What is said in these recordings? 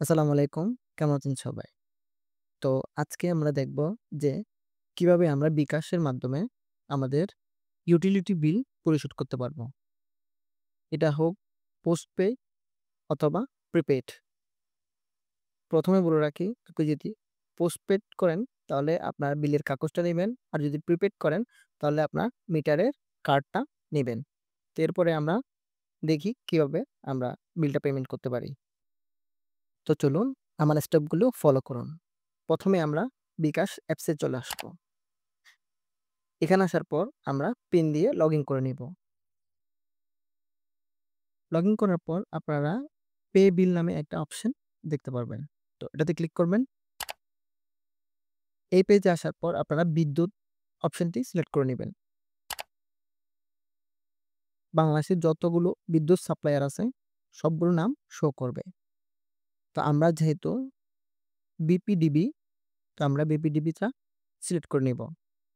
আসসালামু আলাইকুম। কেমন আছেন সবাই? তো আজকে আমরা দেখব যে কিভাবে আমরা বিকাশের মাধ্যমে আমাদের ইউটিলিটি বিল পরিশোধ করতে পারবো। এটা হোক পোস্টপেইড অথবা প্রিপেইড। ১ম এ বলে রাখি, আপনি যদি পোস্টপেইড করেন তাহলে আপনার বিলের কাগজটা নিবেন। আর যদি প্রিপেইড করেন তাহলে আপনার মিটারের কার্ডটা নিবেন। তো এরপরে আমরা দেখি কিভাবে আমরা বিলটা পেমেন্ট করতে পারি। তো চলুন আমার স্টেপগুলো ফলো করুন। ১ম এ আমরা বিকাশ অ্যাপসে চলে আসবো। এখানে আসার পর আমরা পিন দিয়ে লগইন করে নিব। লগইন করার পর আপনারা পে বিল নামে একটা অপশন দেখতে পারবেন। তো এটাতে ক্লিক করবেন। এই পেজে আসার পর আপনারা বিদ্যুৎ অপশনটি সিলেক্ট করে নিবেন। বাংলাদেশের যতগুলো বিদ্যুৎ সাপ্লায়ার আছে সবগুলোর নাম শো করবে। তো আমরা যেহেতু বিপিডিবি, তো আমরা বিপিডিবিটা সিলেক্ট করে নিব।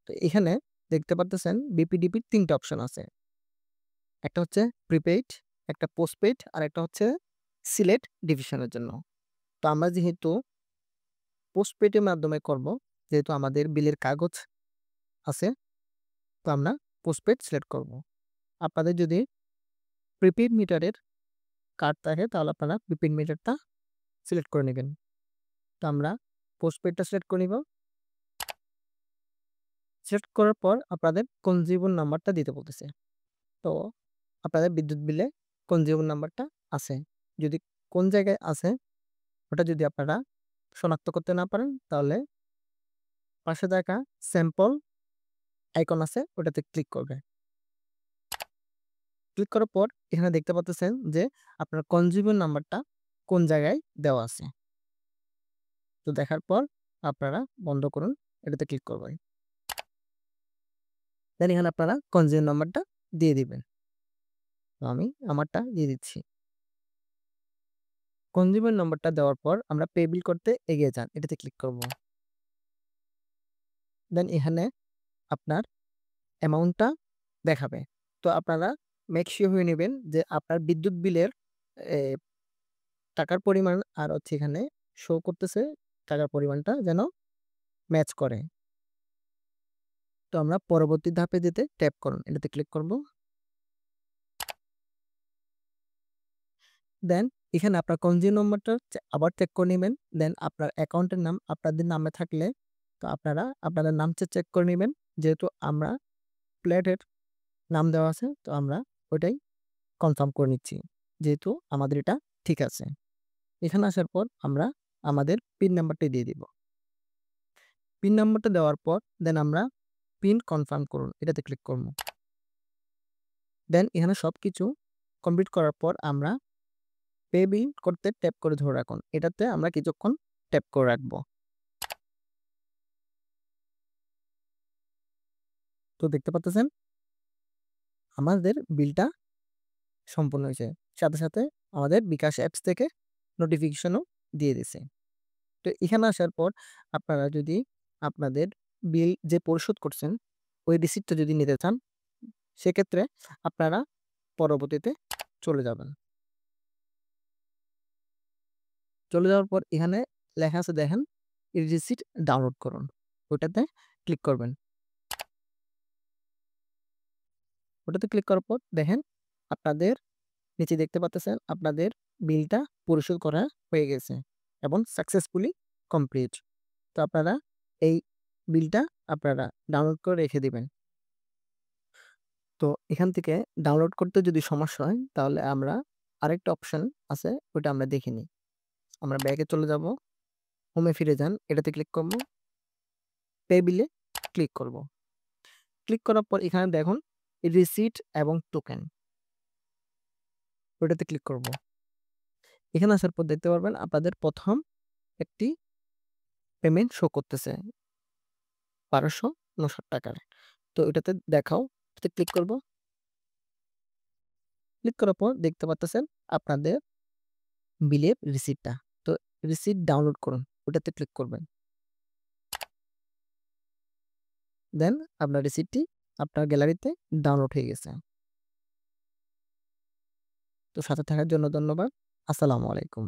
তো এখানে দেখতে পারতেছেন বিপিডিবির ৩ টা অপশন আছে। একটা হচ্ছে প্রিপেইড, একটা পোস্টপেইড আর একটা হচ্ছে সিলেক্ট ডিভিশনের জন্য। তো আমরা যেহেতু পোস্টপেইডের মাধ্যমে করব, যেহেতু আমাদের বিলের কাগজ আছে, তো আমরা পোস্টপেইড সিলেক্ট করব। আপনাদের যদি প্রিপেইড মিটারের কার্ড থাকে তাহলে আপনারা প্রিপেইড মিটারটা সিলেক্ট করে নেবেন। তো আমরা পোস্টপেইডটা সিলেক্ট করে নিব। সিলেক্ট করার পর আপনাদের কনজিউমার নাম্বারটা দিতে বলতেছে। তো আপনাদের বিদ্যুৎ বিলে কনজিউমার নাম্বারটা আছে। যদি কোন জায়গায় আছে ওটা যদি আপনারা শনাক্ত করতে না পারেন তাহলে পাশে দেখা স্যাম্পল আইকন আছে ওটাতে ক্লিক করবেন। ক্লিক করার পর এখানে দেখতে পাচ্ছেন যে আপনার কনজিউমার নাম্বারটা কোন জায়গায় দেওয়া আছে। তো দেখার পর আপনারা বন্ধ করুন, এটাতে ক্লিক করবেন। দেন এখানে আপনারা কনজিউমার নাম্বারটা দিয়ে দিবেন। তো আমি আমারটা দিয়ে দিচ্ছি। কনজিউমার নাম্বারটা দেওয়ার পর আমরা পে বিল করতে এগিয়ে যান, এটাতে ক্লিক করব। দেন এখানে আপনার অ্যামাউন্টটা দেখাবে। তো আপনারা মেক সিওর হয়ে নেবেন যে আপনার বিদ্যুৎ বিলের এ টাকার পরিমাণ আর হচ্ছে এখানে শো করতেছে টাকার পরিমাণটা যেন ম্যাচ করে। তো আমরা পরবর্তী ধাপে যেতে ট্যাপ করুন, এটাতে ক্লিক করব। দেন এখানে আপনার কনজিউমার নাম্বারটা আবার চেক করে নিবেন। দেন আপনার অ্যাকাউন্টের নাম আপনাদের নামে থাকলে তো আপনারা আপনাদের নামটা চেক করে নিবেন। যেহেতু আমরা ফ্ল্যাটের নাম দেওয়া আছে তো আমরা ওইটাই কনফার্ম করে নিচ্ছি। যেহেতু আমাদের এটা ঠিক আছে। এখানে আসার পর আমরা আমাদের পিন নাম্বারটি দিয়ে দিব। পিন নাম্বারটা দেওয়ার পর দেন আমরা পিন কনফার্ম করুন, এটাতে ক্লিক করব। দেন এখানে সবকিছু কমপ্লিট করার পর আমরা পে বিল করতে ট্যাপ করে ধরে রাখুন। এটাতে আমরা কিছুক্ষণ ট্যাপ করে রাখবো। তো দেখতে পাচ্ছেন আমাদের বিলটা সম্পূর্ণ হয়েছে। সাথে, সাথে আমাদের বিকাশ অ্যাপস থেকে নোটিফিকেশনও দিয়ে দিছে। তো এখানে আসার পর আপনারা যদি আপনাদের বিল যে পরিশোধ করছেন ওই রিসিপ্টটা যদি নিতে চান সেক্ষেত্রে আপনারা পরবর্তীতে চলে যাবেন। চলে যাওয়ার পর এখানে লেখা আছে দেখেন রিসিপ্ট ডাউনলোড করুন। ওটাতে ক্লিক করবেন। ওটাতে ক্লিক করার পর দেখেন আপনাদের নিচে দেখতে পাচ্ছেন আপনাদের বিলটা পরিশোধ করা হয়ে গেছে এবং সাকসেসফুলি কমপ্লিট। তো আপনারা এই বিলটা আপনারা ডাউনলোড করে রেখে দিবেন। তো এখান থেকে ডাউনলোড করতে যদি সমস্যা হয় তাহলে আমরা আরেকটা অপশন আছে ওটা আমরা দেখে নিই। আমরা ব্যাকে চলে যাব, হোমে ফিরে যান, এটাতে ক্লিক করব, পে বিলে ক্লিক করব। ক্লিক করার পর এখানে দেখুন রিসিট এবং টোকেন, ওটাতে ক্লিক করব। এখানে আসার পর দেখতে পারবেন আপনাদের প্রথম একটি পেমেন্ট শো করতেছে ১২৫৯ টাকার। তো এটাতে দেখাও, এটাতে ক্লিক করব। ক্লিক করার পর দেখতে পাচ্ছেন আপনাদের বিলের রিসিটটা। তো রিসিট ডাউনলোড করুন, ওটাতে ক্লিক করবেন। দেন আপনার রিসিটটি আপনার গ্যালারিতে ডাউনলোড হয়ে গেছে। তো সাথে থাকার জন্য ধন্যবাদ। আসসালামু আলাইকুম।